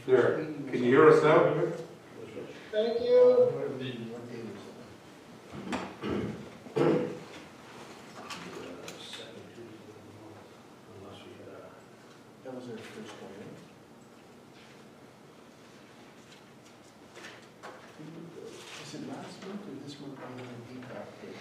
There, can you hear us now? Thank you. That was our first one, right? Is it last month or this month we had a deep update?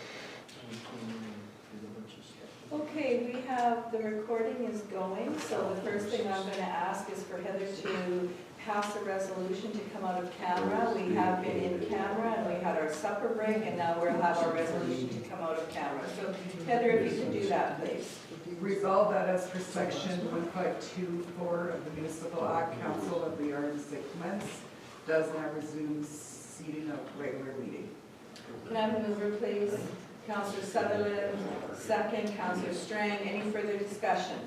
We came in and did a bunch of stuff. Okay, we have, the recording is going, so the first thing I'm gonna ask is for Heather to pass a resolution to come out of camera. We have been in camera and we had our supper break and now we'll have our resolution to come out of camera. So Heather, if you could do that, please. Resolved that as per section 1524 of the Municipal Act, Council of the Yards commence, does now resume seating of regular meeting. Can I have a mover, please? Councillor Sutherland, second. Councillor Strang, any further discussion?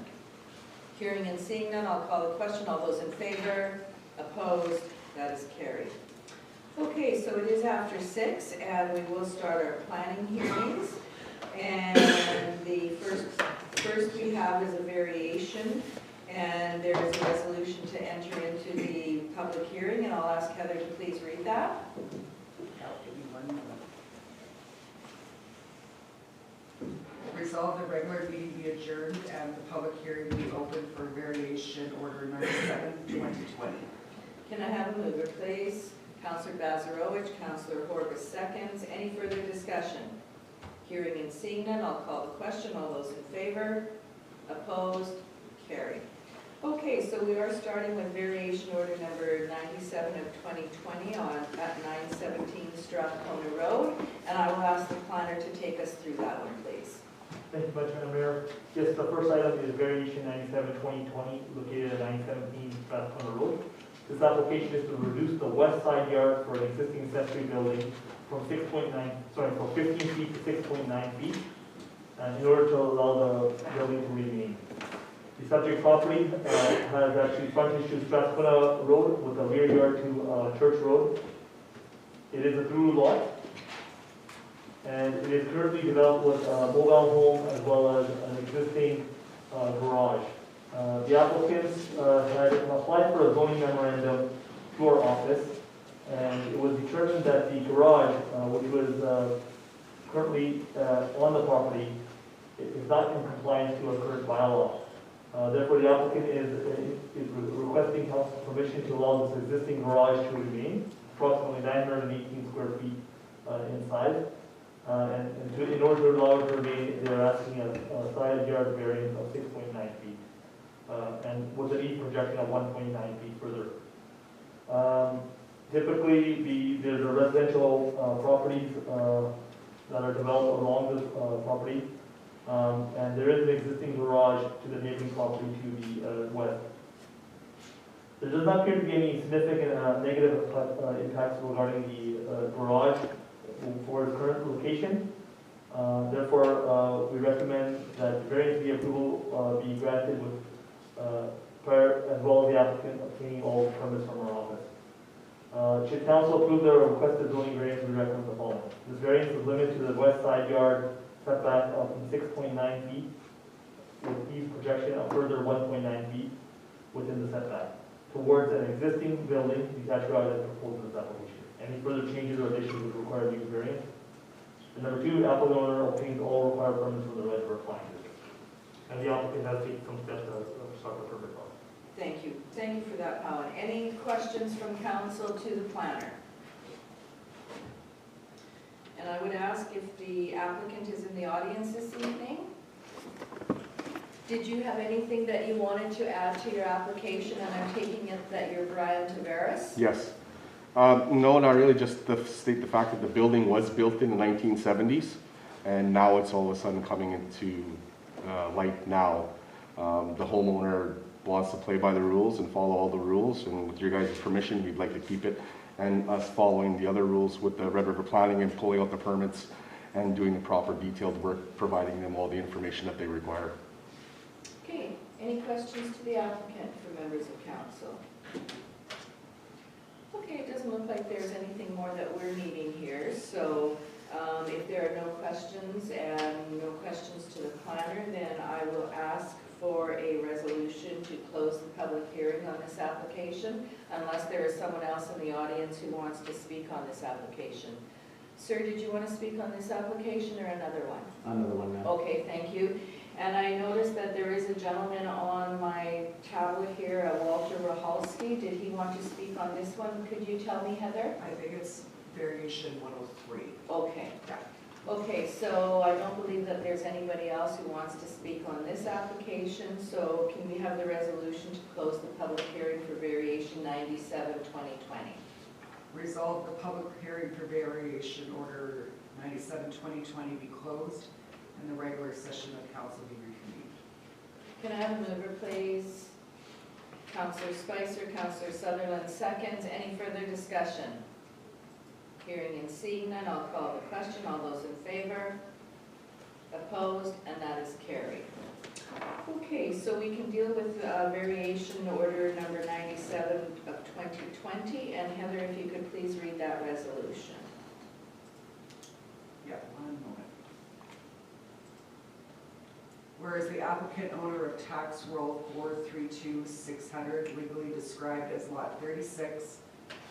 Hearing and seeing none, I'll call the question. All those in favor? Opposed? That is carried. Okay, so it is after 6 and we will start our planning hearings. And the first we have is a variation, and there is a resolution to enter into the public hearing, and I'll ask Heather to please read that. Resolved the regular meeting be adjourned and the public hearing be open for variation order 97, 2020. Can I have a mover, please? Councillor Bazarowicz, Councillor Horwath seconds. Any further discussion? Hearing and seeing none, I'll call the question. All those in favor? Opposed? Carried. Okay, so we are starting with variation order number 97 of 2020 at 917 Strathcona Road, and I will ask the planner to take us through that one, please. Thank you much, Madam Mayor. Yes, the first item is variation 97-2020 located at 917 Strathcona Road. This application is to reduce the west side yard for an existing accessory building from 15 feet to 6.9 feet, in order to allow the building to remain. The subject property has actually frontage to Strathcona Road with a rear yard to Church Road. It is a through lot, and it is currently developed with a mobile home as well as an existing garage. The applicants had applied for a zoning memorandum to our office, and it was determined that the garage, which was currently on the property, is not in compliance to our current bylaw. Therefore, the applicant is requesting council permission to allow this existing garage to remain, approximately 918 square feet in size. In order to allow it to remain, they're asking a side yard variance of 6.9 feet, and with an east projection of 1.9 feet further. Typically, there's a residential properties that are developed along this property. And there is an existing garage to the neighboring property to the west. There does not appear to be any significant negative impacts regarding the garage for its current location. Therefore, we recommend that variance approval be granted with prior, as well as the applicant obtaining all permits from our office. Should council approve the requested zoning variance, we recommend the following. This variance is limited to the west side yard setback of 6.9 feet, with east projection of further 1.9 feet within the setback, towards an existing building detached garage as proposed in this application. Any further changes or additions would require new variance. And number 2, applicant owner obtains all required permits from the reservoir flying district. And the applicant has taken some steps to start the permit process. Thank you. Thank you for that, Colin. Any questions from council to the planner? And I would ask if the applicant is in the audience this evening. Did you have anything that you wanted to add to your application? And I'm taking it that you're Brian Tavares? Yes. No, not really. Just to state the fact that the building was built in the 1970s, and now it's all of a sudden coming into light now. The homeowner wants to play by the rules and follow all the rules, and with your guys' permission, we'd like to keep it, and us following the other rules with the Red River Planning and pulling out the permits and doing the proper detailed work, providing them all the information that they require. Okay. Any questions to the applicant for members of council? Okay, it doesn't look like there's anything more that we're needing here, so if there are no questions and no questions to the planner, then I will ask for a resolution to close the public hearing on this application, unless there is someone else in the audience who wants to speak on this application. Sir, did you want to speak on this application or another one? Another one now. Okay, thank you. And I noticed that there is a gentleman on my tablet here, Walter Rahalski. Did he want to speak on this one? Could you tell me, Heather? I think it's variation 103. Okay. Yeah. Okay, so I don't believe that there's anybody else who wants to speak on this application, so can we have the resolution to close the public hearing for variation 97-2020? Resolve the public hearing for variation order 97-2020 be closed and the regular session of council be reconvened. Can I have a mover, please? Councillor Spicer, Councillor Sutherland seconds. Any further discussion? Hearing and seeing none, I'll call the question. All those in favor? Opposed? And that is carried. Okay, so we can deal with variation order number 97 of 2020. And Heather, if you could please read that resolution. Yeah, one moment. Whereas the applicant owner of tax roll 432600, legally described as lot 36,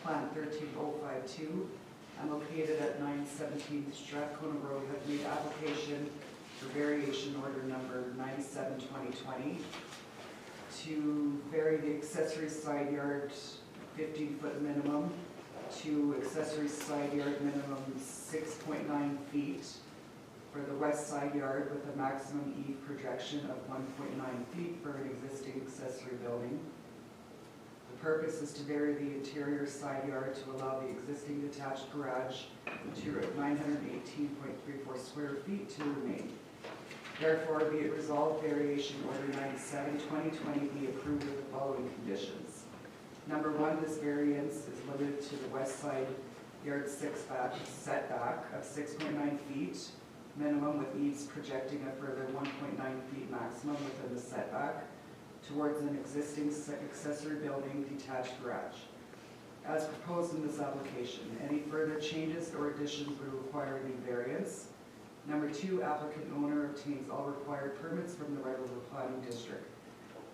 plat 13052, and located at 917 Strathcona Road, have made application for variation order number 97-2020 to vary the accessory side yard 15-foot minimum to accessory side yard minimum 6.9 feet for the west side yard with a maximum eve projection of 1.9 feet for an existing accessory building. The purpose is to vary the interior side yard to allow the existing detached garage to 918.34 square feet to remain. Therefore, be it resolved, variation order 97-2020 be approved with the following conditions. Number one, this variance is limited to the west side yard setback of 6.9 feet minimum, with eaves projecting a further 1.9 feet maximum within the setback towards an existing accessory building detached garage. As proposed in this application, any further changes or additions would require a new variance. Number two, applicant owner obtains all required permits from the regular planning district.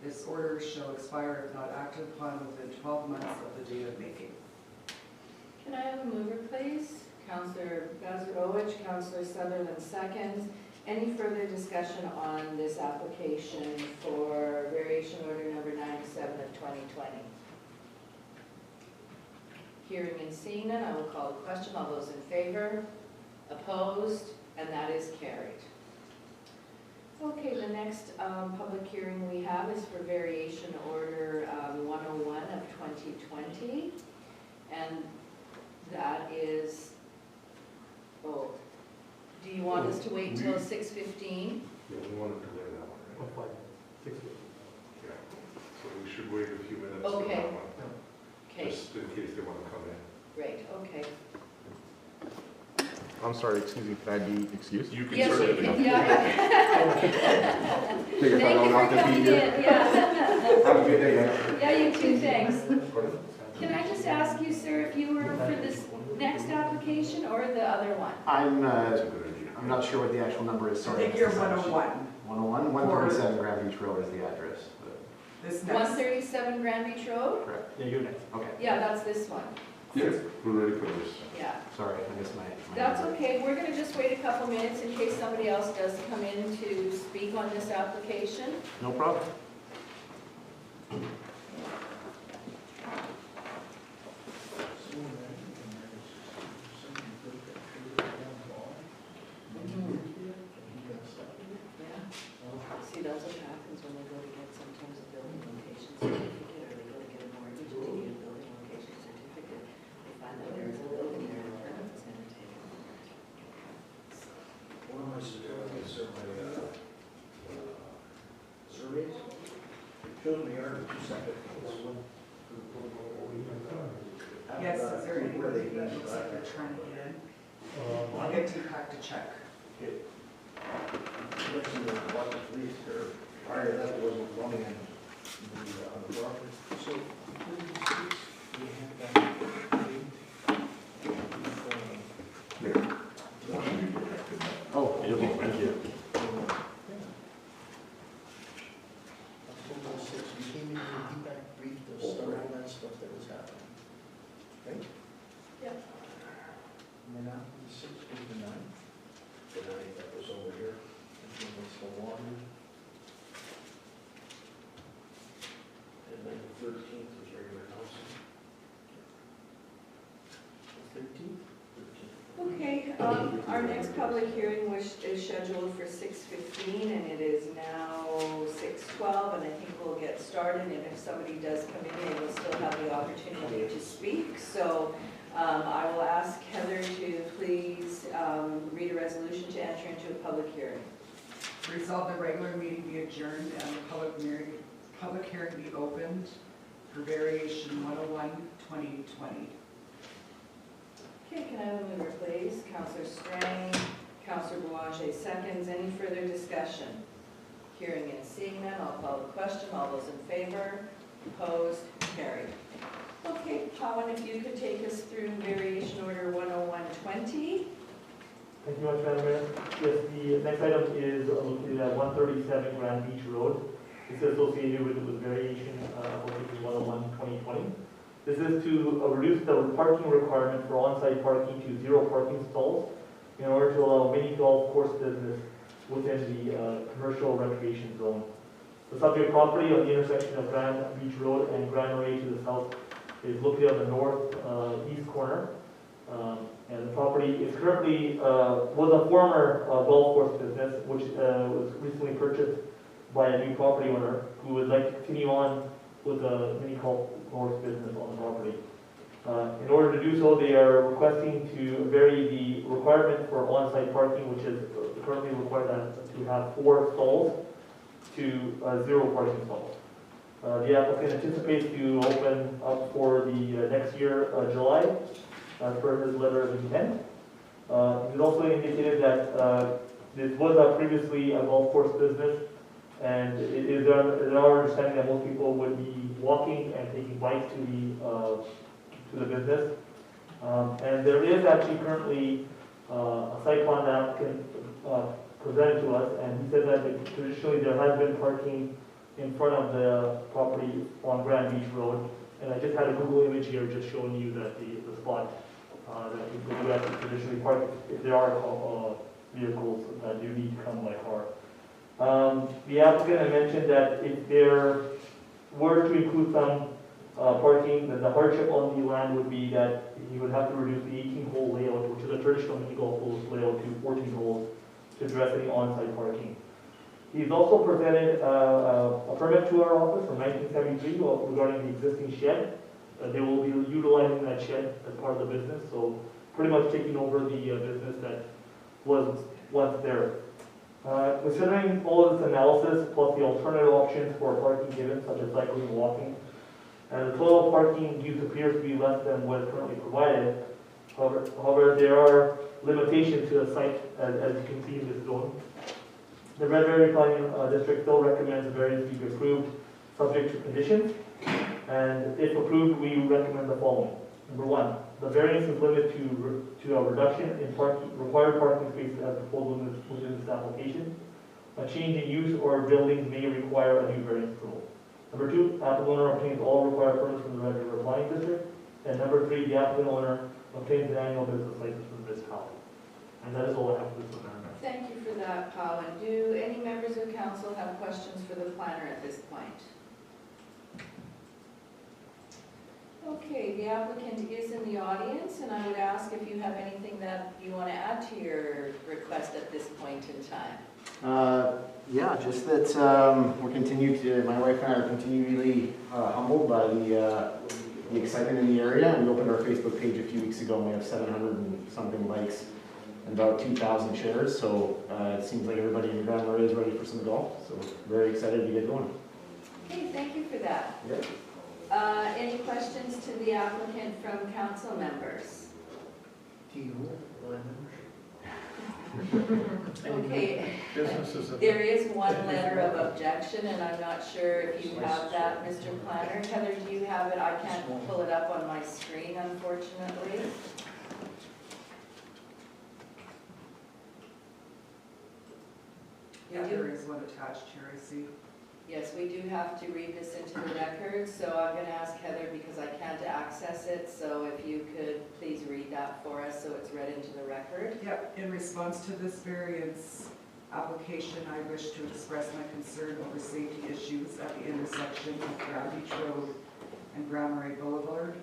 This order shall expire if not acted upon within 12 months of the date of making. Can I have a mover, please? Councillor Gazarowicz, Councillor Sutherland seconds. Any further discussion on this application for variation order number 97 of 2020? Hearing and seeing none, I will call the question. All those in favor? Opposed? And that is carried. Okay, the next public hearing we have is for variation order 101 of 2020. And that is, oh, do you want us to wait until 6:15? Yeah, we want to delay that one, right? 6. Yeah. So we should wait a few minutes for Okay. that one, Okay, just in case they want to come in. great, okay. I'm sorry, excuse me, can I be excused? You can Yes, you certainly can, come. yeah. Take your time, Thank you I'll for have to coming be in, here. yeah. Have a good day, guys. Yeah, you too, thanks. Can I just ask you, sir, if you were for this next application or the other one? That's a good idea. I'm not sure what the actual number is, I sorry. think you're 101. 101, 137 Grand Beach Road is the address. but- This next, 137 Grand Beach Road? Yeah, you're next. Okay, Yeah, that's this one, Yes, we're ready for this. yeah. sorry, I missed my. That's okay, we're gonna just wait a couple minutes in case somebody else does come in to speak on this application. No problem. Yeah. See, that's what happens when they go to get sometimes a building location certificate, or they go to get a mortgage to get a building location certificate. They find that there is a building there, and a permit's gonna take them. One of my surveys, surveys, shows me our two separate things. yes, is there anybody that looks like they're trying to get in? I'll get Deepak to check. Looking at what the police or prior to that wasn't running on the property. So, we have that. Oh, okay, thank you. 16th and 9th. The 9th, that was over here. And then it's the 1. And then the 13th is regular council. The 13th? Okay, our next public hearing is scheduled for 6:15, and it is now 6:12, and I think we'll get started, and if somebody does come in, they will still have the opportunity to speak. So I will ask Heather to please read a resolution to enter into a public hearing. Resolve the regular meeting be adjourned and the public hearing be opened for variation 101, 2020. Okay, can I have a mover, please? Councillor Strang, Councillor Boulanger seconds. Any further discussion? Hearing and seeing none, I'll call the question. All those in favor? Opposed? Carried. Okay, Pawan, if you could take us through variation order 10120. Thank you much, Madam Mayor. Yes, the next item is located at 137 Grand Beach Road. It's associated with variation application 101-2020. This is to reduce the parking requirement for on-site parking to 0 parking stalls in order to allow mini golf course business within the commercial recreation zone. The subject property on the intersection of Grand Beach Road and Grand Marais to the south is located on the northeast corner. And the property is currently, was a former golf course business, which was recently purchased by a new property owner who would like to continue on with a mini golf course business on the property. In order to do so, they are requesting to vary the requirement for on-site parking, which is currently required to have 4 stalls, to 0 parking stalls. The applicant anticipates to open up for the next year, July, per his letter of intent. He's also indicated that this was previously a golf course business, and it is our understanding that most people would be walking and taking bikes to the business. And there is actually currently a site plan that applicant presented to us, and he said that traditionally there has been parking in front of the property on Grand Beach Road. And I just had a Google image here just showing you that the spot that people do actually traditionally park if there are vehicles that do need to come by car. The applicant had mentioned that if there were to include some parking, then the hardship on the land would be that he would have to reduce the 18-hole layout, which is a traditional mini golf course layout, to 14 holes to address any on-site parking. He's also presented a permit to our office from 1973 regarding the existing shed. They will be utilizing that shed as part of the business, so pretty much taking over the business that was once there. Considering all of this analysis, plus the alternative options for parking given, such as cycling and walking, and the total parking use appears to be less than what is currently provided. However, there are limitations to the site, as you can see in this zone. The Red Prairie Planning District still recommends the variance be approved, subject to conditions. And if approved, we recommend the following. Number 1, the variance is limited to a reduction in required parking spaces as proposed within this application. A change in use or building may require a new variance approval. Number 2, applicant owner obtains all required permits from the Red River Planning District. And number 3, the applicant owner obtains an annual business license from the municipality. And that is all I have for this one. Thank you for that, Pawan. Do any members of council have questions for the planner at this point? Okay, the applicant is in the audience, and I would ask if you have anything that you want to add to your request at this point in time. Yeah, just that my wife and I are continually humbled by the excitement in the area. We opened our Facebook page a few weeks ago, and we have 700 and something likes and about 2,000 shares. So it seems like everybody in Grand Marais is ready for some golf. So very excited to get going. Okay, thank you for that. Yeah. Any questions to the applicant from council members? Do you want Okay, Businesses. there is one letter of objection, and I'm not sure if you have that, Mr. Planner. Heather, do you have it? I can't pull it up on my screen, unfortunately. Yeah, there is one attached here, I see. Yes, we do have to read this into the record, so I'm going to ask Heather because I can't access it, so if you could please read that for us so it's read into the record. Yep, in response to this variance application, I wish to express my concern over safety issues at the intersection of Grand Beach Road and Grand Marais Boulevard.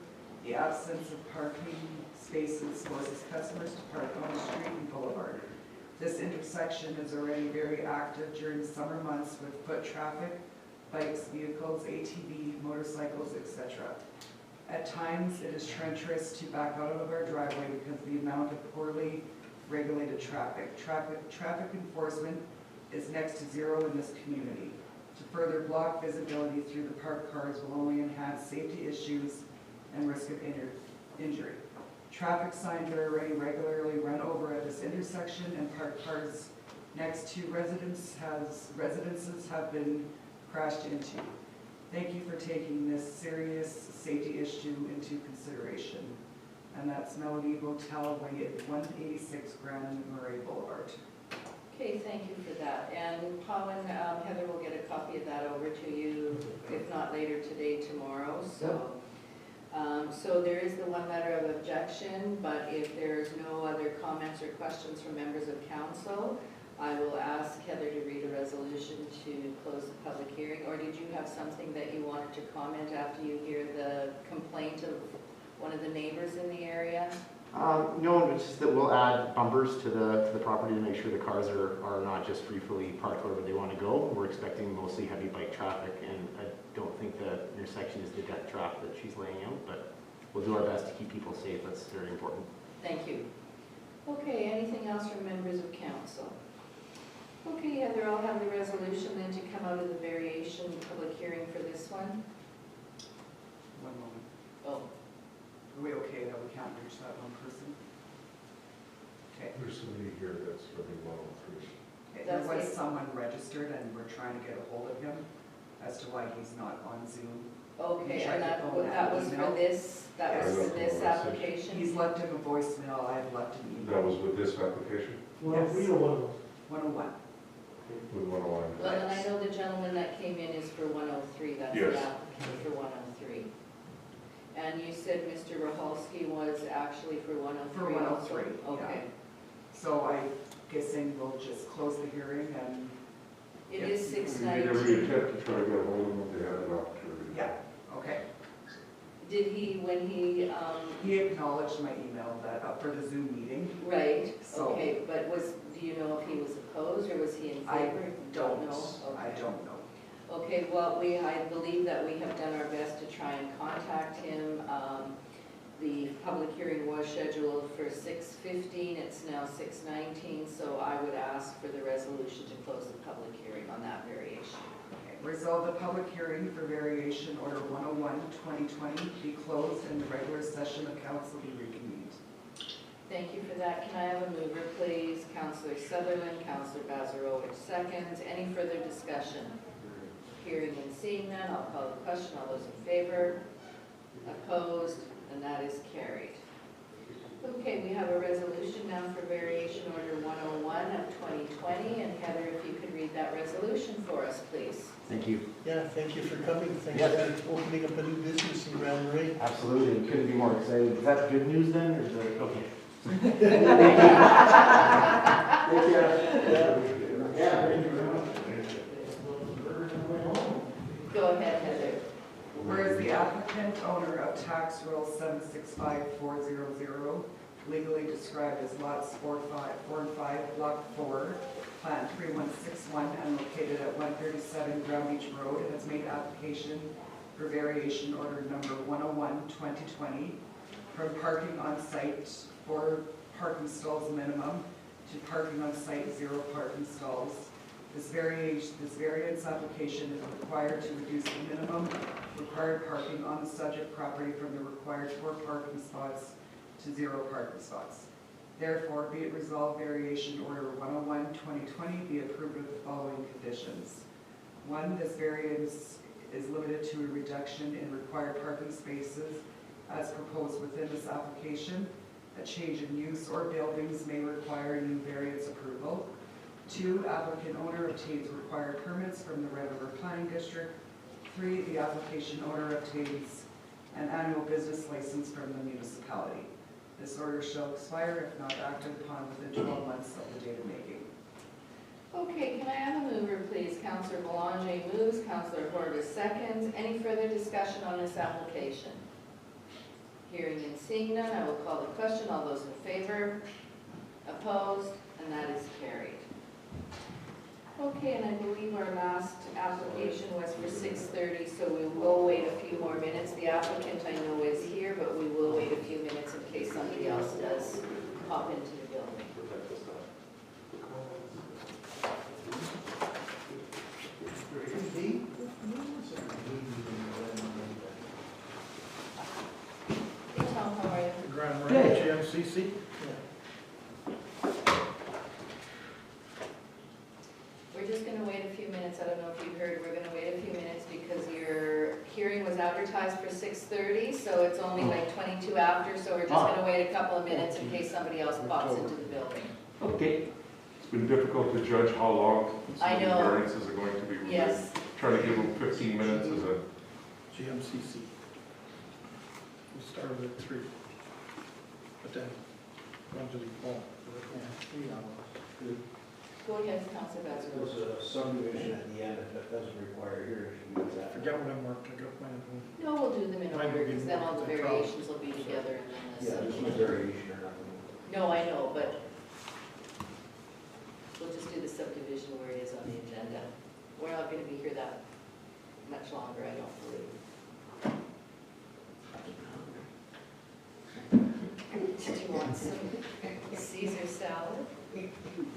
The absence of parking spaces forces customers to park on the street and boulevard. This intersection is already very active during the summer months with foot traffic, bikes, vehicles, ATV, motorcycles, etc. At times, it is treacherous to back out of our driveway because of the amount of poorly regulated traffic. Traffic enforcement is next to zero in this community. To further block visibility through the parked cars will only enhance safety issues and risk of injury. Traffic signs are already regularly run over at this intersection, and parked cars next to residences have been crashed into. Thank you for taking this serious safety issue into consideration. And that's Melody Motel, 186 Grand Marais Boulevard. Okay, thank you for that. And Colin, Heather will get a copy of that over to you, if not later today, tomorrow. So there is the one letter of objection, but if there's no other comments or questions from members of council, I will ask Heather to read a resolution to close the public hearing. Or did you have something that you wanted to comment after you hear the complaint of one of the neighbors in the area? No, it's just that we'll add bumpers to the property to make sure the cars are not just freely parked wherever they want to go. We're expecting mostly heavy bike traffic, and I don't think the intersection is the death trap that she's laying out, but we'll do our best to keep people safe. That's very important. Thank you. Okay, anything else from members of council? Okay, Heather, I'll have the resolution then to come out of the variation public hearing for this one. One moment. Oh, Are we okay that we can't reach that one person? Okay. There's somebody here that's living 103. Okay, there That's was it. someone registered and we're trying to get a hold of him as to why he's not on Zoom. okay, Check and the phone that was email. for this, that was Yes. for this He's application? He's left him a voicemail, I've left an email. That was with this application, Yes. We don't want to. 101. with 101. Well, and I know the gentleman that came in is for 103, that's the Yes. applicant for 103. And you said Mr. Rahalski was actually for 103? For 103, also? yeah. Okay. So I'm guessing we'll just close the hearing and, It is We made 6:19. every attempt to try to get a hold of them if they had an opportunity. yeah, okay. Did he, when he, He acknowledged my email that for the Zoom meeting. right, So- okay, but do you know if he was opposed or was he in I favor? don't know. I Okay. don't know. Okay, well, I believe that we have done our best to try and contact him. The public hearing was scheduled for 6:15, it's now 6:19, so I would ask for the resolution to close the public hearing on that variation. Okay. Resolve the public hearing for variation order 101, 2020 be closed and the regular session of council be reconvened. Thank you for that. Can I have a mover, please? Councillor Sutherland, Councillor Bazarowicz seconds. Any further discussion? Hearing and seeing none, I'll call the question. All those in favor? Opposed? And that is carried. Okay, we have a resolution now for variation order 101 of 2020. And Heather, if you could read that resolution for us, please. Thank you. Yeah, thank you for coming. Thanks Yeah. for opening up a new business in Grand Marais. Absolutely. We couldn't be more excited. Is that good news then, or is that, okay? Thank you. Yeah. Go ahead, Heather. Whereas the applicant, owner of tax roll 765400, legally described as lots 4 and 5, block 4, plat 3161, and located at 137 Ground Beach Road, has made application for variation order number 101, 2020, from parking on site 4 parking stalls minimum to parking on site 0 parking stalls. This variance application is required to reduce the minimum required parking on the subject property from the required 4 parking spots to 0 parking spots. Therefore, be it resolved, variation order 101, 2020 be approved with the following conditions. 1, this variance is limited to a reduction in required parking spaces as proposed within this application. A change in use or buildings may require new variance approval. 2, applicant owner obtains required permits from the Red River Planning District. 3, the application owner obtains an annual business license from the municipality. This order shall expire if not acted upon within 12 months of the date of making. Okay, can I have a mover, please? Councillor Belanger moves, Councillor Horvis seconds. Any further discussion on this application? Hearing and seeing none, I will call the question. All those in favor? Opposed? And that is carried. Okay, and I believe our last application was for 6:30, so we will wait a few more minutes. The applicant I know is here, but we will wait a few minutes in case somebody else does pop into the building. Hey Tom, how are you? Grand Rapids GMCC. We're just gonna wait a few minutes. I don't know if you heard, we're gonna wait a few minutes because your hearing was advertised for 6:30, so it's only like 22 after, so we're just gonna wait a couple of minutes in case somebody else pops into the building. Okay. It's been difficult to judge how long some I of these know. variances are going to be. Yes, Trying to give them 15 minutes as a, GMCC. We started at 3. But then, run to the phone. go ahead, Councillor Bass. There's a subdivision at the end that doesn't require hearing. Forget what I marked, I got mine at home. No, we'll do them in Mine order will be because then all the more than variations will be together and then the subdivision. variation or nothing. No, I know, but we'll just do the subdivision where it is on the agenda. We're not gonna be here that much longer, I don't believe. Did you want some Caesar salad? Thank you.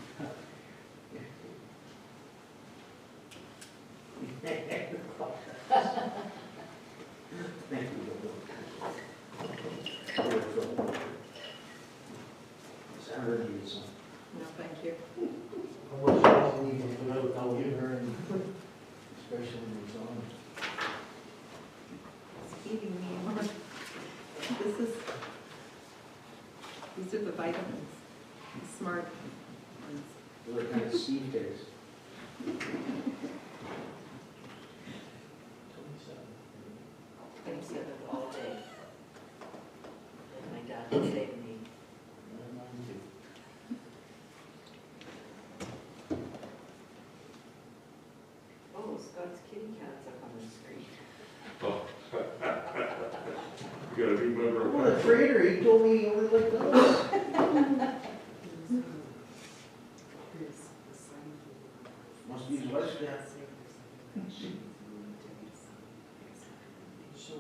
Senator needs some. No, thank you. Especially when it's on. It's eating me. These are the vitamins, the smart ones. They're kind of seed days. 27th all day. And my dad would say to me, oh, Scott's kitty cat's up on the screen. you got a new member of. What a traitor, he told me he only liked those. Must be his wife's dad. So,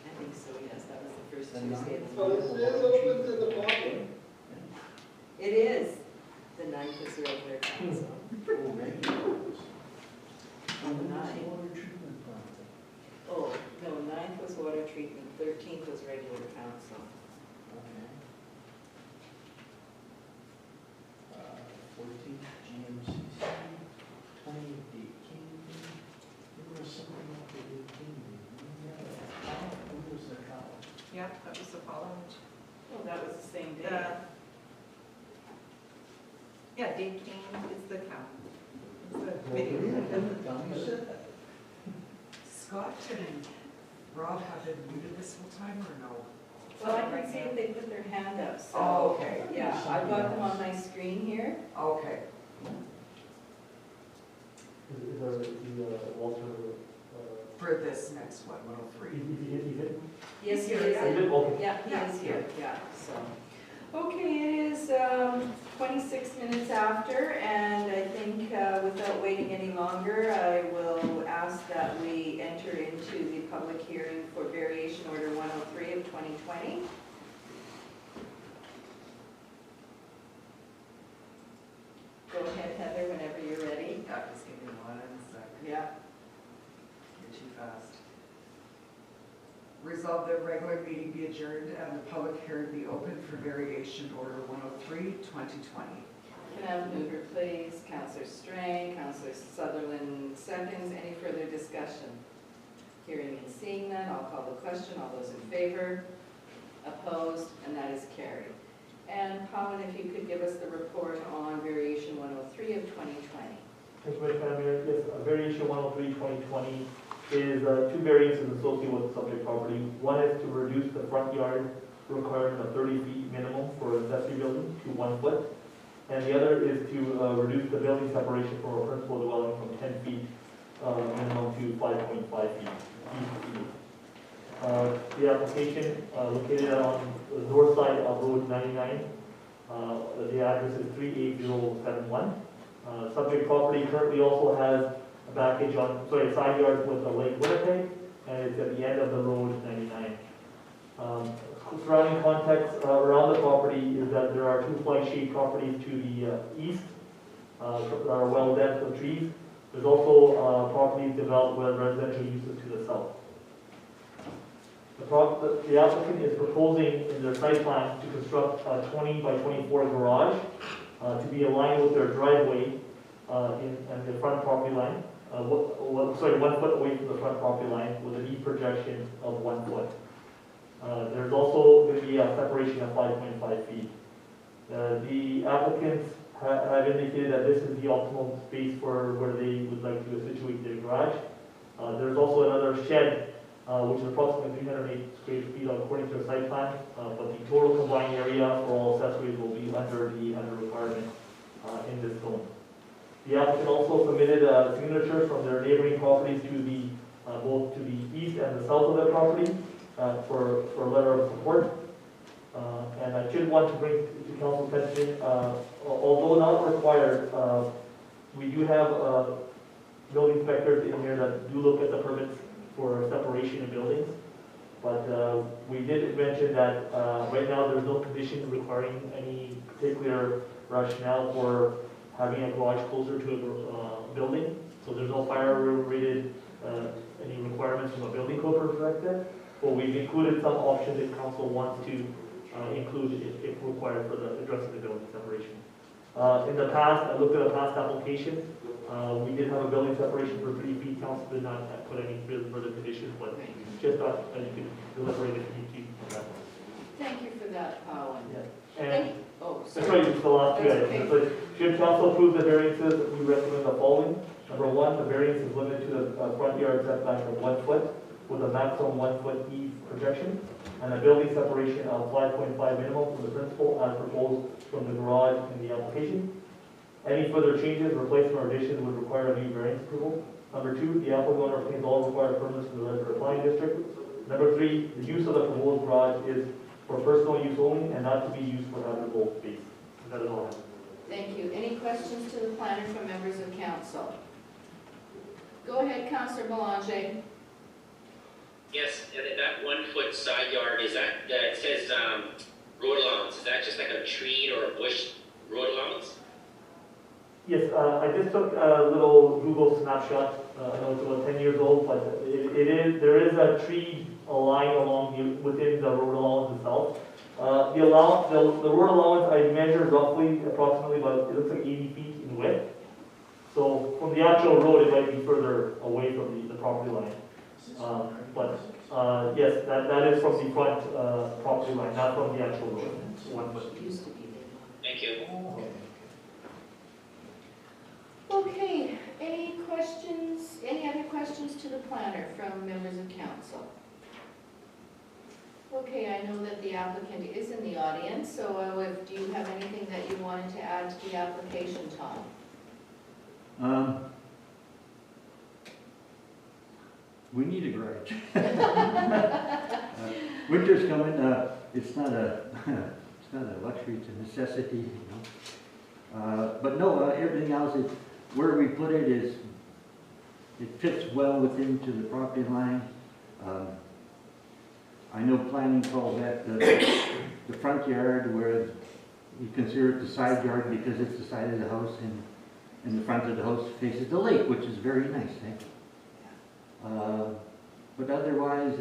I think so, yes, that was the first And Tuesday. So this is open to the public? It is. The 9th is regular council. On the 9th. Oh, no, 9th was water treatment, 13th was regular council. 14 GMCC, 20 King, there was something about the King. Who was the cow? Yeah, that was the following. Oh, that was the same day. Yeah, Dave King is the cow. It's a Oh, video. you said that. Scott and Rob have been muted this whole time or no? Well, I can see if they put their hand up, so. Oh, okay, Yeah, I've got them on my screen here. okay. Is Walter, For this next one, 103. is it? Yes, he Here, is. yeah. Is it? Okay. Yeah, he is here, yeah, so. Okay, it is 26 minutes after, and I think without waiting any longer, I will ask that we enter into the public hearing for variation order 103 of 2020. Go ahead, Heather, whenever you're ready. Yeah, just give me 1 second. Yeah. You're too fast. Resolve that regular meeting be adjourned and the public hearing be open for variation order 103, 2020. Can I have a mover, please? Councillor Strang, Councillor Sutherland seconds. Any further discussion? Hearing and seeing none, I'll call the question. All those in favor? Opposed? And that is carried. And Colin, if you could give us the report on variation 103 of 2020. Thank you, Madam Mayor. Yes, variation 103, 2020 is two variances associated with the subject property. One is to reduce the front yard requirement of 30 feet minimum for an accessory building to 1 foot. And the other is to reduce the building separation from a principal dwelling from 10 feet minimum to 5.5 feet. The application located on the north side of Road 99. The address is 38071. Subject property currently also has a backage on, side yard with a Lake Winnipeg, and it's at the end of the Road 99. Surrounding context around the property is that there are two flag-shaped properties to the east that are well dense with trees. There's also properties developed with residential uses to the south. The applicant is proposing in their site plan to construct a 20 by 24 garage to be aligned with their driveway in the front property line. 1 foot away from the front property line with an east projection of 1 foot. There's also going to be a separation of 5.5 feet. The applicants have indicated that this is the optimal space for where they would like to situate their garage. There's also another shed, which is approximately 308 square feet according to the site plan, but the total combined area for all accessories will be under the requirement in this zone. The applicant also submitted signatures from their neighboring properties to the both to the east and the south of their property for a letter of support. And I should want to bring to council's attention, although not required, we do have building inspectors in here that do look at the permits for separation of buildings. But we did mention that right now there's no condition requiring any particular rationale for having a garage closer to a building. So there's no fire-rated any requirements from a building code perspective. But we've included some options if council wants to include if required for the addressing the building separation. In the past, I looked at a past application. We did have a building separation for 3 feet. Council did not put any further conditions, but just thought you could deliberate if you need to. Thank you for that, Colin. And Sorry. sorry, just the last two That's items. But should council approve the variances, we recommend the following. Number one, the variance is limited to the front yard setback of 1 foot with a maximum 1 foot eave projection and a building separation of 5.5 minimum from the principal as proposed from the garage in the application. Any further changes, replacement, or additions would require a new variance approval. Number two, the applicant obtains all required permits from the resident applying district. Number three, the use of the proposed garage is for personal use only and not to be used for habitable space. That is all I have. Thank you. Any questions to the planner from members of council? Go ahead, Councillor Belanger. Yes, and that 1 foot side yard, is that, it says road allowance, is that just like a tree or a bush road allowance? Yes, I just took a little Google snapshot. I know it's about 10 years old, but there is a tree line along within the road allowance itself. The road allowance I measured roughly, approximately, but it looks like 80 feet in width. So from the actual road, it might be further away from the property line. But yes, that is from the front property line, not from the actual road. 1 foot. Thank you. Okay, any questions, any other questions to the planner from members of council? Okay, I know that the applicant is in the audience, so do you have anything that you wanted to add to the application, Tom? We need a garage. Winter's coming. It's not a luxury; it's a necessity, you know. But no, everything else is where we put it is. It fits well within to the property line. I know planning calls that the front yard, where you consider it the side yard because it's the side of the house and the front of the house faces the lake, which is very nice. But otherwise,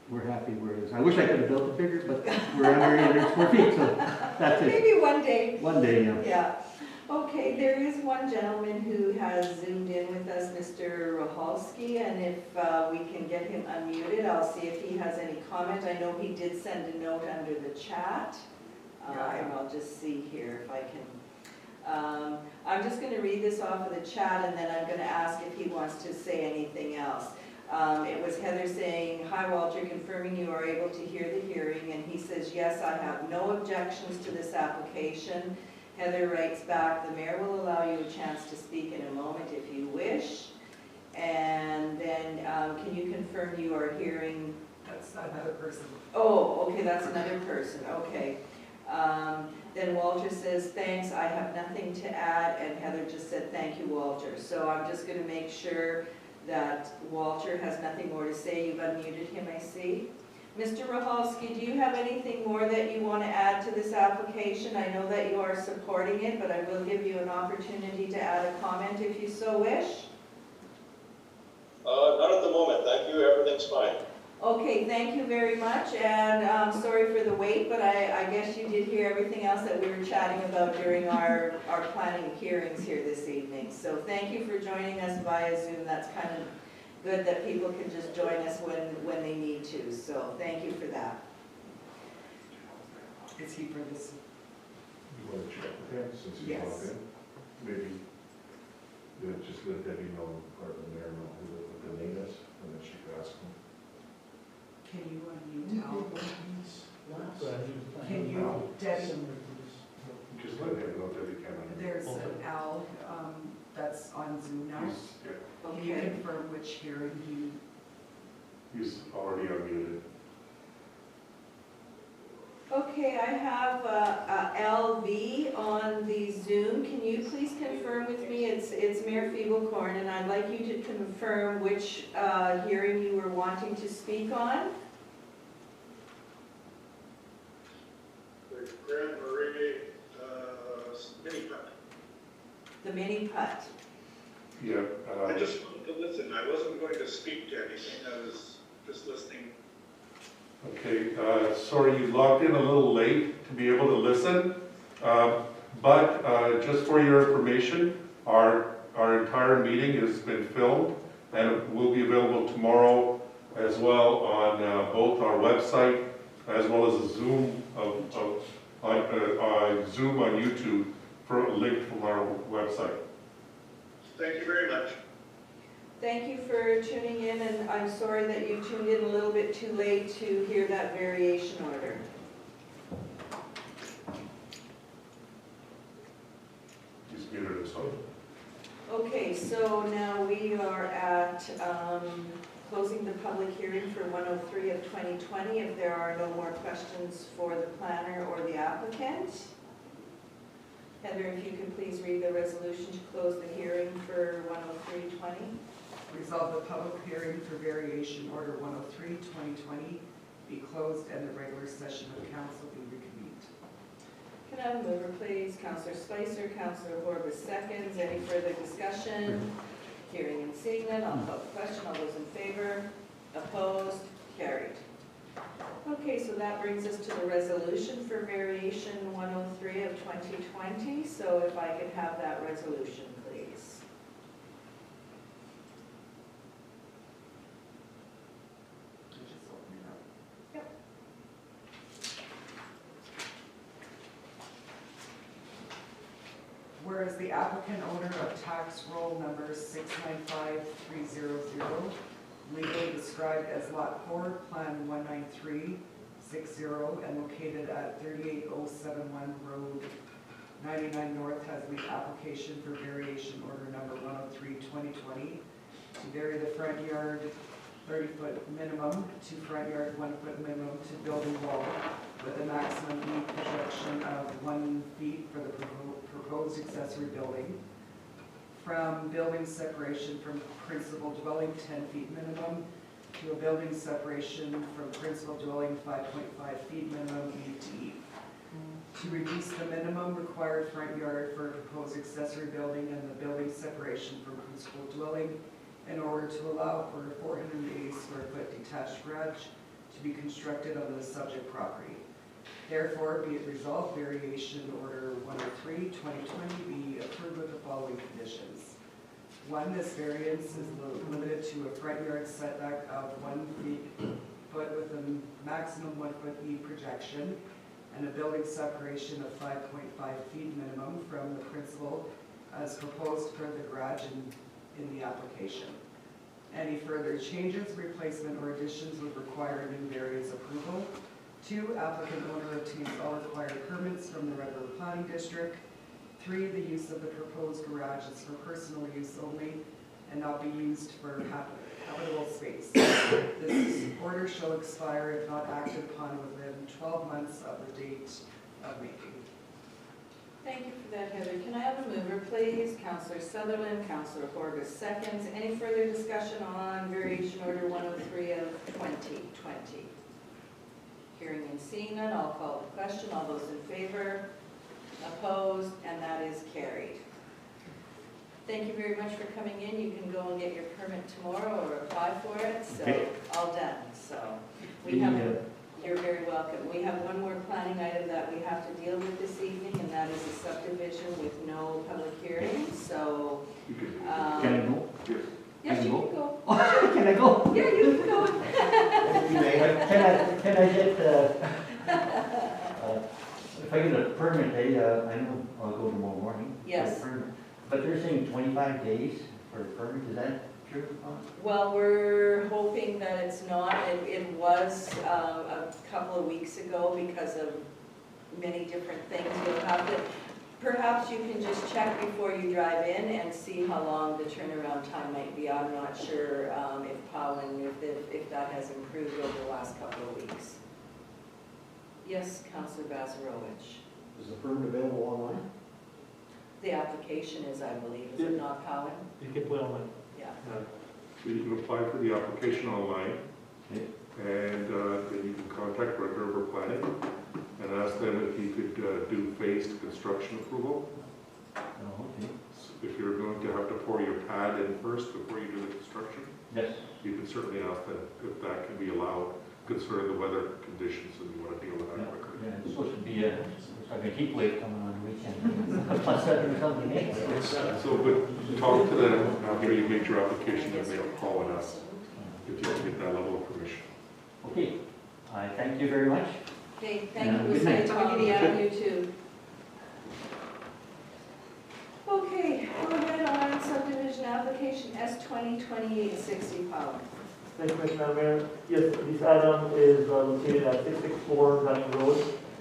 we're happy where it is. I wish I could have built it bigger, but we're under 800 square feet, so that's it. Maybe one day. One day, yeah. Yeah. Okay, there is one gentleman who has zoomed in with us, Mr. Rohalski, and if we can get him unmuted, I'll see if he has any comment. I know he did send a note under the chat, and I'll just see here if I can. I'm just going to read this off of the chat, and then I'm going to ask if he wants to say anything else. It was Heather saying, "Hi Walter, confirming you are able to hear the hearing," and he says, "Yes, I have no objections to this application." Heather writes back, "The mayor will allow you a chance to speak in a moment if you wish." And then, can you confirm you are hearing? That's another person. Oh, okay, that's another person, okay. Then Walter says, "Thanks, I have nothing to add," and Heather just said, "Thank you, Walter." So I'm just gonna make sure that Walter has nothing more to say. You've unmuted him, I see. Mr. Rohalski, do you have anything more that you want to add to this application? I know that you are supporting it, but I will give you an opportunity to add a comment if you so wish. Not at the moment, thank you, everything's fine. Okay, thank you very much, and sorry for the wait, but I guess you did hear everything else that we were chatting about during our planning hearings here this evening. So thank you for joining us via Zoom. That's kind of good that people can just join us when they need to, so thank you for that. Is he for this? You want to check with him since he's Yes. logged in? Maybe, just let Debbie know, or the mayor know what the name is, and then she can ask him. Can you unmute Al? So, he was Can planning- you, Debbie, Just let him know that he can. there's an Al that's on Zoom now. Can you Okay. confirm which hearing He's already unmuted. Okay, I have LV on the Zoom. Can you please confirm with me? It's Mayor Feeblecorn, and I'd like you to confirm which hearing you were wanting to speak on. The Grand Marais, mini putt. The mini putt. Yeah. I just wanted to listen, I wasn't going to speak to anything, I was just listening. Okay, sorry you logged in a little late to be able to listen, but just for your information, our entire meeting has been filmed and it will be available tomorrow as well on both our website as well as a Zoom Zoom on YouTube for a link from our website. Thank you very much. Thank you for tuning in, and I'm sorry that you tuned in a little bit too late to hear that variation order. He's muted himself. Okay, so now we are at closing the public hearing for 103 of 2020. If there are no more questions for the planner or the applicant. Heather, if you could please read the resolution to close the hearing for 103-20. Resolve the public hearing for variation order 103, 2020 be closed and the regular session of council be reconvened. Can I have a mover, please? Councillor Spicer, Councillor Horbus seconds. Any further discussion? Hearing and seeing none, I'll call the question. All those in favor? Opposed? Carried. Okay, so that brings us to the resolution for variation 103 of 2020. So if I could have that resolution, please. Just open it up. Yep. Whereas the applicant owner of tax roll number 695300, legally described as Lot 4, Plan 19360, and located at 38071 Road 99 North, has the application for variation order number 103, 2020, to vary the front yard 30-foot minimum to front yard 1-foot minimum to building wall with a maximum E projection of 1 feet for the proposed accessory building. From building separation from principal dwelling 10 feet minimum to a building separation from principal dwelling 5.5 feet minimum E to E. To reduce the minimum required front yard for a proposed accessory building and the building separation from principal dwelling in order to allow for a 480 square foot detached garage to be constructed on the subject property. Therefore, be it resolved, variation order 103, 2020 be approved with the following conditions. 1, this variance is limited to a front yard setback of 1 foot with a maximum 1 foot E projection and a building separation of 5.5 feet minimum from the principal as proposed for the garage in the application. Any further changes, replacement, or additions would require new variance approval. 2, applicant owner obtains all required permits from the Red River Planning District. 3, the use of the proposed garage is for personal use only and not be used for habitable space. This order shall expire if not acted upon within 12 months of the date of making. Thank you for that, Heather. Can I have a mover, please? Councillor Sutherland, Councillor Horgus seconds. Any further discussion on variation order 103 of 2020? Hearing and seeing none, I'll call the question. All those in favor? Opposed? And that is carried. Thank you very much for coming in. You can go and get your permit tomorrow or apply for it, so Okay. all done. So we have, you're very welcome. We have one more planning item that we have to deal with this evening, and that is a subdivision with no public hearing, so. Can I go? Yes, you can go. Can I go? Yeah, you can go. Can I get, if I get a permit, I know I'll go tomorrow morning. for the Yes. permit. But they're saying 25 days for a permit, is that true? Well, we're hoping that it's not. It was a couple of weeks ago because of many different things. You'll have to, perhaps you can just check before you drive in and see how long the turnaround time might be. I'm not sure if Powell, if that has improved over the last couple of weeks. Yes, Councillor Bazarovich. Is the permit available online? The application is, I believe, is it not, Powell? You can put on Yeah. So you can apply for the application online, Yeah. and then you can contact Red River Planning and ask them if you could do phased construction approval. Oh, okay. If you're going to have to pour your pad in first before you do the construction, Yes. you can certainly ask them if that can be allowed, considering the weather conditions, and you want to deal with that quickly. Yeah, it's supposed to be like a heat wave coming on the weekend. Plus that or something, eh? So, but talk to them after you make your application, and they'll call and ask if you can get that level of permission. Okay, I thank you very much. Okay, thank you, Good Ms. night. Tom. Yeah, you too. Okay, go ahead on subdivision application S202860, Powell. Thank you, Madam Mayor. Yes, this item is located at 664 Running Road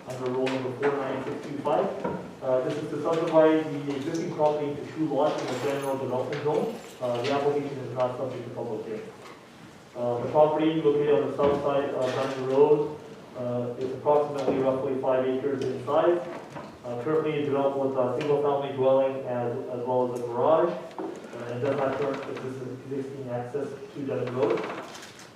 under roll number 49625. This is to subdivide the existing property into 2 lots in the general development zone. The application is not subject to public hearing. The property located on the south side of Running Road is approximately roughly 5 acres in size. Currently developed with a single-family dwelling as well as a garage. And does not current existing access to Dunning Road.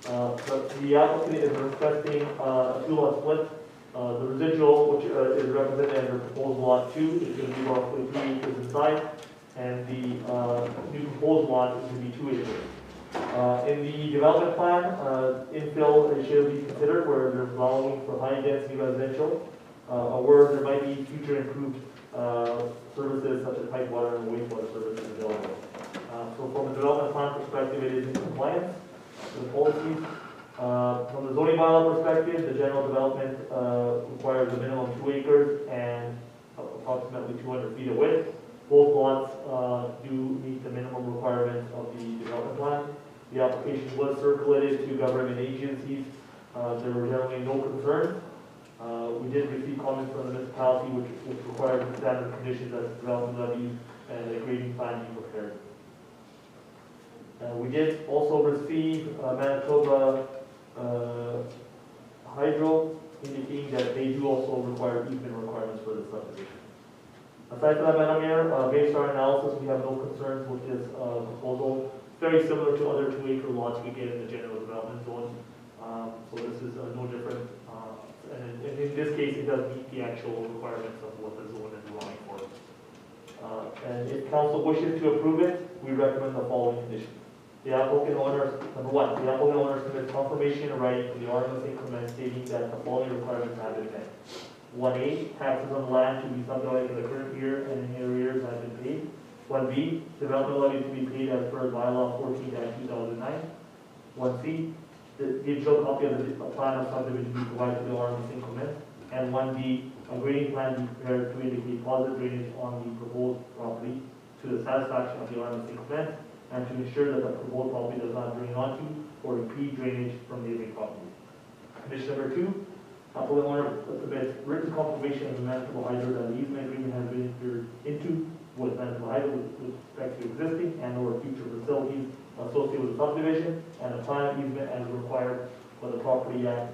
But the applicant is requesting a 2-lot split. The residual, which is represented under proposed lot 2, is going to be roughly 3 acres in size, and the new proposed lot is going to be 2 acres. In the development plan, infill should be considered where there's allowing for high-density residential, or where there might be future improved services such as pipe water and wastewater services available. So from a development plan perspective, it is in compliance with the policies. From the zoning bylaw perspective, the general development requires a minimum 2 acres and approximately 200 feet of width. Both lots do meet the minimum requirements of the development plan. The application was circulated to government agencies. There were generally no concerns. We did receive comments from the municipality which required standard conditions as development levy and a grading plan be prepared. We did also receive Manitoba Hydro indicating that they do also require easement requirements for this subdivision. Aside from that, Madam Mayor, based on our analysis, we have no concerns with this proposal. It's very similar to other 2-acre lots we get in the general development zone. So this is no different. And in this case, it does meet the actual requirements of what the zone is allowing for. And if council wishes to approve it, we recommend the following conditions. The applicant owner, number 1, the applicant owner submits confirmation in writing to the RMS increment stating that the following requirements have been met. 1A, taxes on land to be subdivided in the current year and any arrears have been paid. 1B, development levy to be paid as per bylaw 14-2009. 1C, the digital copy of the plan of subdivision be provided to the owner of increment. And 1D, a grading plan be prepared to indicate positive drainage on the proposed property to the satisfaction of the owner of increment and to ensure that the proposed property does not drain onto or impede drainage from neighboring properties. Condition number 2, applicant owner submits written confirmation of the Manitoba Hydro that the easement agreement has been entered into with Manitoba Hydro with respect to existing and or future facilities associated with the subdivision, and a plan of easement as required by the Property Act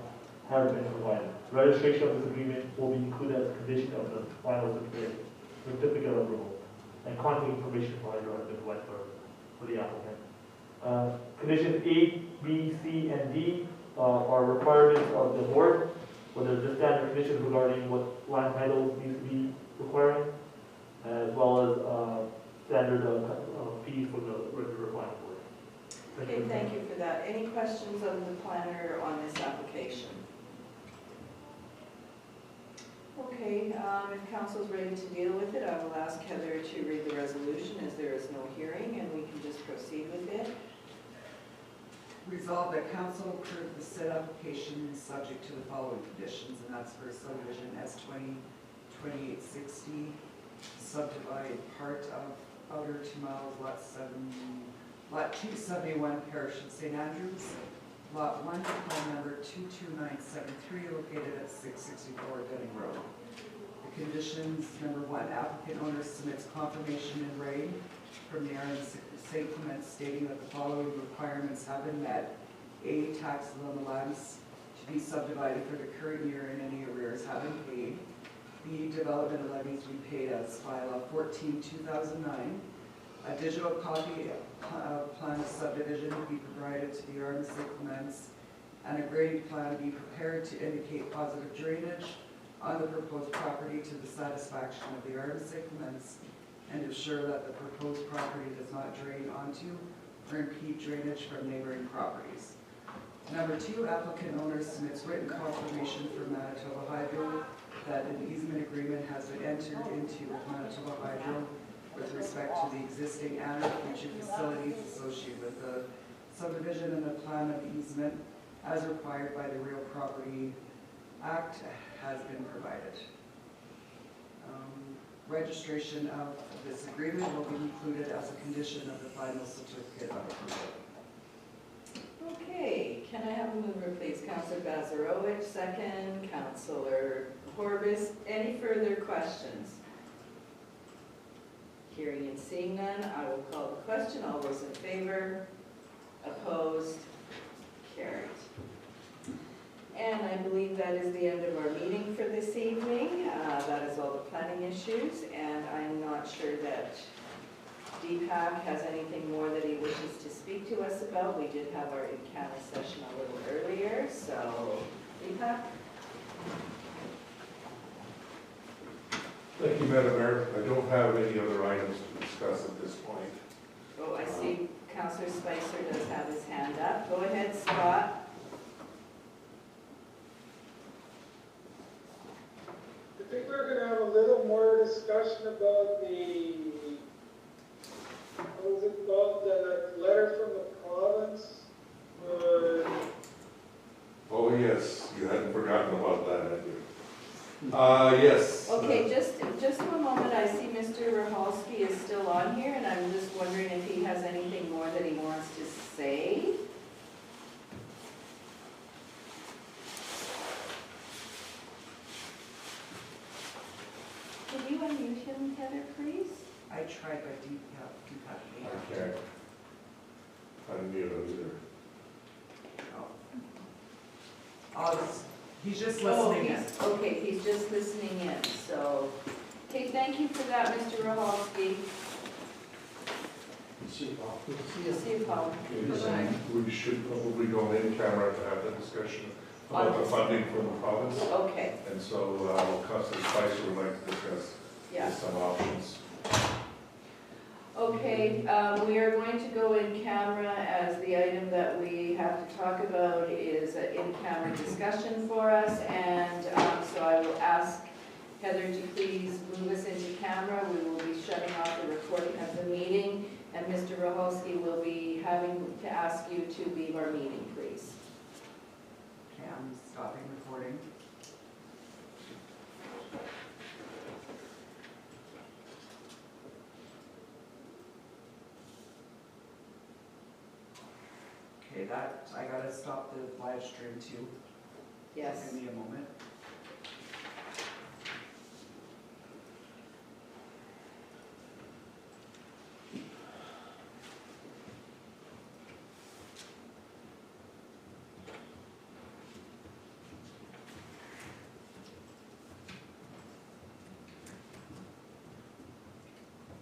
has been provided. Registration of this agreement will be included as a condition of the final certificate of approval, and contact information for Hydro has been provided for the applicant. Conditions A, B, C, and D are requirements of the board, whether the standard conditions regarding what land title needs to be requiring, as well as standard fees for the regular planning board. Okay, thank you for that. Any questions of the planner on this application? Okay, if council's ready to deal with it, I will ask Heather to read the resolution as there is no hearing and we can just proceed with it. Resolved that council approve the said application subject to the following conditions, and that's for subdivision S20 2860, subdivide part of outer 2 miles, lot 271, parish of St. Andrews, lot 1, plan number 22973, located at 664 Dunning Road. The conditions, number 1, applicant owner submits confirmation in writing from the Aaron St. Clement stating that the following requirements have been met. A, taxes on the lands to be subdivided for the current year and any arrears have been paid. B, development levies to be paid as bylaw 14-2009. A digital copy of plan of subdivision to be provided to the Aaron St. Clements, and a grading plan to be prepared to indicate positive drainage on the proposed property to the satisfaction of the Aaron St. Clements, and ensure that the proposed property does not drain onto or impede drainage from neighboring properties. Number 2, applicant owner submits written confirmation from Manitoba Hydro that an easement agreement has been entered into with Manitoba Hydro with respect to the existing and or future facilities associated with the subdivision, and the plan of easement as required by the Real Property Act has been provided. Registration of this agreement will be included as a condition of the final certificate of approval. Okay, can I have a mover, please? Councilor Bazarowicz, second. Councilor Horbis, any further questions? Hearing and seeing none, I will call the question. All those in favor? Opposed? Carried. And I believe that is the end of our meeting for this evening. That is all the planning issues, and I'm not sure that Deepak has anything more that he wishes to speak to us about. We did have our in-camera session a little earlier, so Deepak? Thank you, Madam Mayor. I don't have any other items to discuss at this point. Oh, I see Councilor Spicer does have his hand up. Go ahead, Scott. I think we're gonna have a little more discussion about the, what was it called, the letter from the province? Oh, yes, you hadn't forgotten about that, had you? Yes. Okay, just for a moment, I see Mr. Rahalski is still on here, and I'm just wondering if he has anything more that he wants to say. Can you unmute him, Heather, please? I tried, but Deepak. I can't unmute him either. He's just listening in. Okay, he's just listening in, so, okay, thank you for that, Mr. Rahalski. See you, Paul. Okay, we should probably go in camera to have the discussion about the funding from the province. Okay, And so Councilor Spicer would like to discuss yeah. some options. Okay, we are going to go in camera as the item that we have to talk about is an in-camera discussion for us, and so I will ask Heather, would you please move us into camera? We will be shutting off the recording of the meeting, and Mr. Rohalski will be having to ask you to leave our meeting, please. Okay, I'm stopping recording. Okay, I gotta stop the live stream too. Yes. Give me a moment.